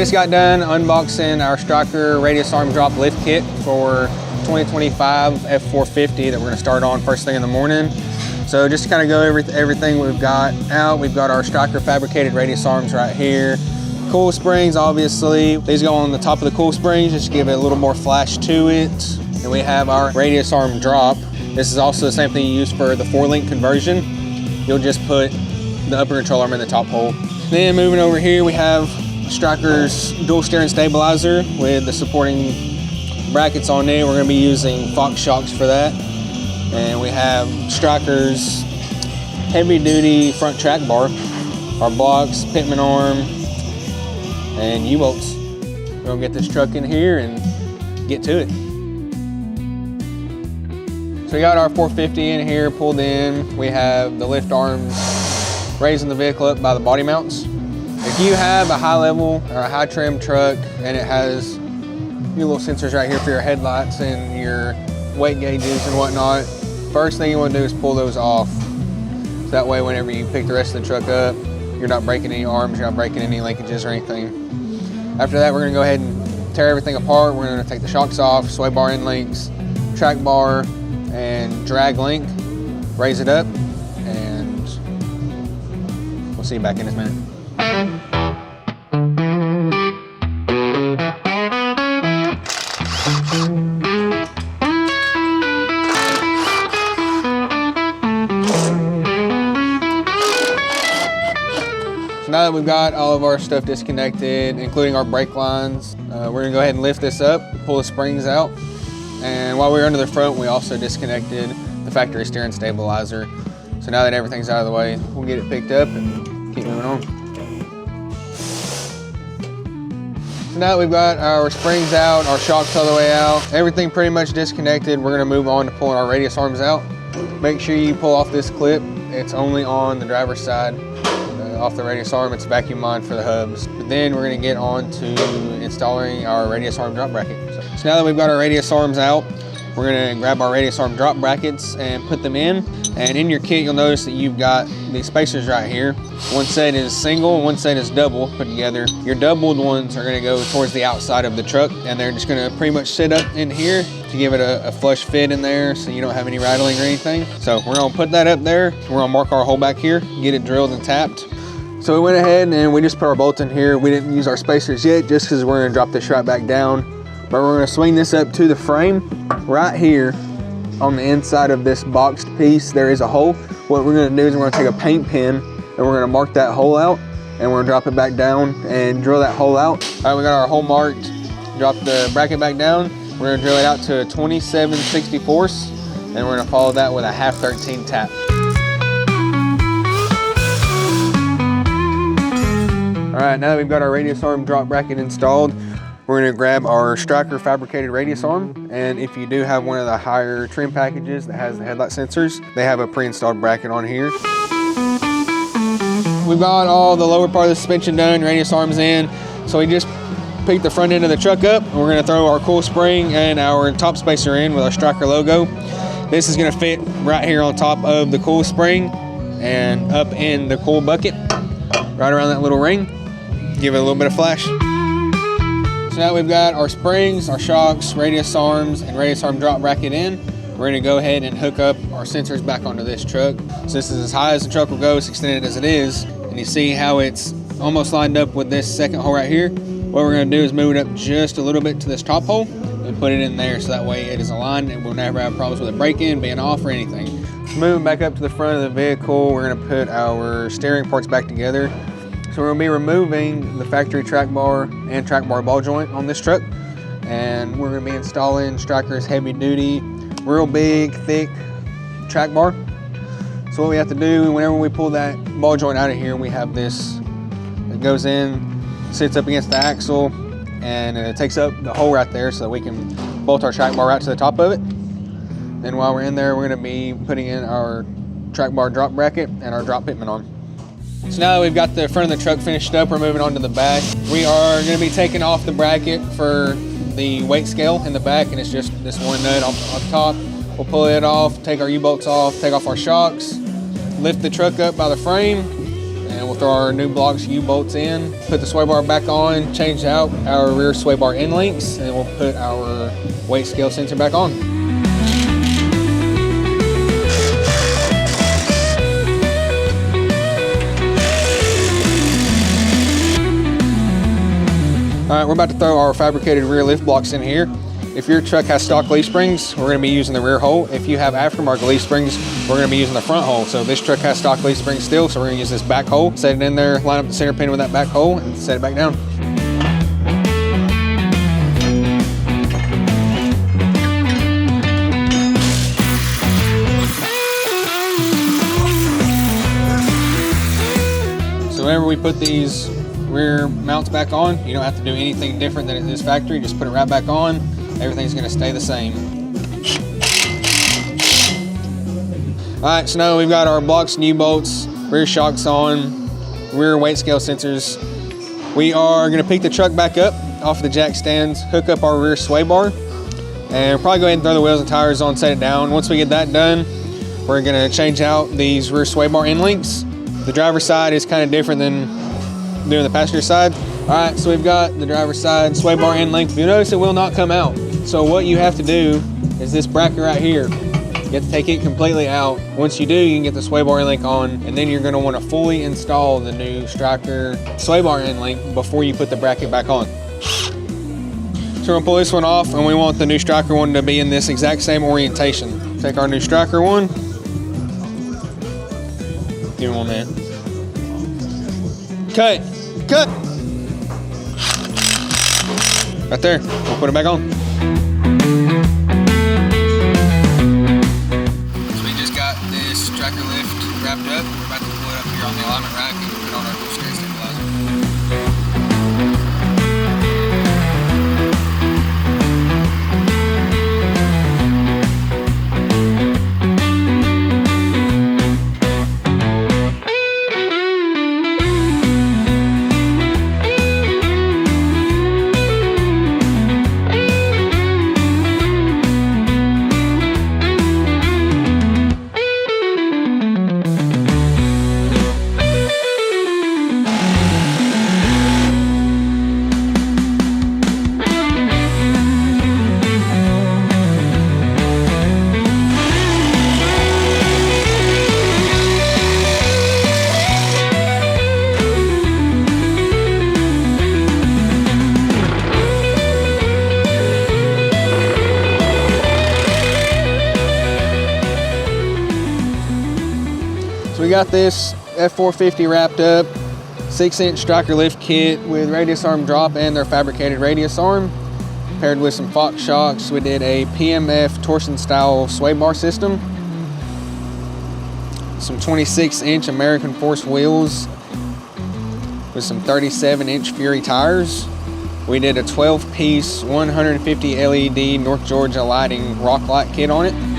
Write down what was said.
just got done unboxing our Stryker radius arm drop lift kit for 2025 F450 that we're gonna start on first thing in the morning. So just to kind of go over everything we've got out, we've got our Stryker fabricated radius arms right here. Coil springs, obviously. These go on the top of the coil springs just to give it a little more flash to it. And we have our radius arm drop. This is also the same thing you use for the 4-link conversion. You'll just put the upper control arm in the top hole. Then moving over here, we have Stryker's dual steering stabilizer with the supporting brackets on there. We're going to be using Fox shocks for that. And we have Stryker's heavy duty front track bar, our blocks, pitman arm, and U-bolts. We're going to get this truck in here and get to it. So we got our 450 in here pulled in. We have the lift arms raising the vehicle up by the body mounts. If you have a high level or a high trim truck and it has your little sensors right here for your headlights and your weight gauges and whatnot, first thing you want to do is pull those off. So that way whenever you pick the rest of the truck up, you're not breaking any arms, you're not breaking any linkages or anything. After that, we're going to go ahead and tear everything apart. We're going to take the shocks off, sway bar end links, track bar, and drag link, raise it up, and we'll see you back in a minute. So now that we've got all of our stuff disconnected, including our brake lines, we're gonna go ahead and lift this up, pull the springs out. And while we were under the front, we also disconnected the factory steering stabilizer. So now that everything's out of the way, we'll get it picked up and keep moving on. So now that we've got our springs out, our shocks all the way out, everything pretty much disconnected, we're gonna move on to pulling our radius arms out. Make sure you pull off this clip. It's only on the driver's side. Off the radius arm, it's vacuum lined for the hubs. But then we're gonna get on to installing our radius arm drop bracket. So now that we've got our radius arms out, we're gonna grab our radius arm drop brackets and put them in. And in your kit, you'll notice that you've got these spacers right here. One set is single, one set is double put together. Your doubled ones are gonna go towards the outside of the truck, and they're just gonna pretty much sit up in here to give it a flush fit in there so you don't have any rattling or anything. So we're gonna put that up there. We're gonna mark our hole back here, get it drilled and tapped. So we went ahead and we just put our bolts in here. We didn't use our spacers yet just because we're gonna drop this right back down. But we're gonna swing this up to the frame. Right here on the inside of this boxed piece, there is a hole. What we're gonna do is we're gonna take a paint pen and we're gonna mark that hole out, and we're gonna drop it back down and drill that hole out. All right, we got our hole marked. Drop the bracket back down. We're gonna drill it out to a 27/64, and we're gonna follow that with a 1/2-13 tap. All right, now that we've got our radius arm drop bracket installed, we're gonna grab our Stryker fabricated radius arm. And if you do have one of the higher trim packages that has the headlight sensors, they have a pre-installed bracket on here. We've got all the lower part of the suspension done, radius arms in. So we just picked the front end of the truck up, and we're gonna throw our coil spring and our top spacer in with our Stryker logo. This is gonna fit right here on top of the coil spring and up in the coil bucket, right around that little ring. Give it a little bit of flash. So now we've got our springs, our shocks, radius arms, and radius arm drop bracket in. We're gonna go ahead and hook up our sensors back onto this truck. So this is as high as the truck will go, as extended as it is. And you see how it's almost lined up with this second hole right here. What we're gonna do is move it up just a little bit to this top hole and put it in there so that way it is aligned and we'll never have problems with it breaking, being off, or anything. Moving back up to the front of the vehicle, we're gonna put our steering parts back together. So we're gonna be removing the factory track bar and track bar ball joint on this truck. And we're gonna be installing Stryker's heavy duty, real big, thick track bar. So what we have to do, whenever we pull that ball joint out of here, we have this, it goes in, sits up against the axle, and it takes up the hole right there so that we can bolt our track bar right to the top of it. Then while we're in there, we're gonna be putting in our track bar drop bracket and our drop pitman on. So now that we've got the front of the truck finished up, we're moving on to the back. We are gonna be taking off the bracket for the weight scale in the back, and it's just this one nut off top. We'll pull it off, take our U-bolts off, take off our shocks, lift the truck up by the frame, and we'll throw our new blocks U-bolts in, put the sway bar back on, change out our rear sway bar end links, and we'll put our weight scale sensor back on. All right, we're about to throw our fabricated rear lift blocks in here. If your truck has stock leaf springs, we're gonna be using the rear hole. If you have aftermarket leaf springs, we're gonna be using the front hole. So this truck has stock leaf springs still, so we're gonna use this back hole, set it in there, line up the center pin with that back hole, and set it back down. So whenever we put these rear mounts back on, you don't have to do anything different than at this factory. Just put it right back on. Everything's gonna stay the same. All right, so now we've got our blocks and U-bolts, rear shocks on, rear weight scale sensors. We are gonna pick the truck back up off the jack stands, hook up our rear sway bar, and probably go ahead and throw the wheels and tires on, set it down. Once we get that done, we're gonna change out these rear sway bar end links. The driver's side is kind of different than doing the passenger side. All right, so we've got the driver's side sway bar end link. You'll notice it will not come out. So what you have to do is this bracket right here. You have to take it completely out. Once you do, you can get the sway bar end link on, and then you're gonna wanna fully install the new Stryker sway bar end link before you put the bracket back on. So we're gonna pull this one off, and we want the new Stryker one to be in this exact same orientation. Take our new Stryker one. Give me one, man. Cut. Cut. Right there. We'll put it back on. So we just got this Stryker lift wrapped up. We're about to pull it up here on the alignment rack and put on our full straight stabilizer. So we got this F450 wrapped up, 6-inch Stryker lift kit with radius arm drop and their fabricated radius arm, paired with some Fox shocks. We did a PMF torsion style sway bar system, some 26-inch American Force wheels with some 37-inch Fury tires. We did a 12-piece 150 LED North Georgia lighting rock light kit on it.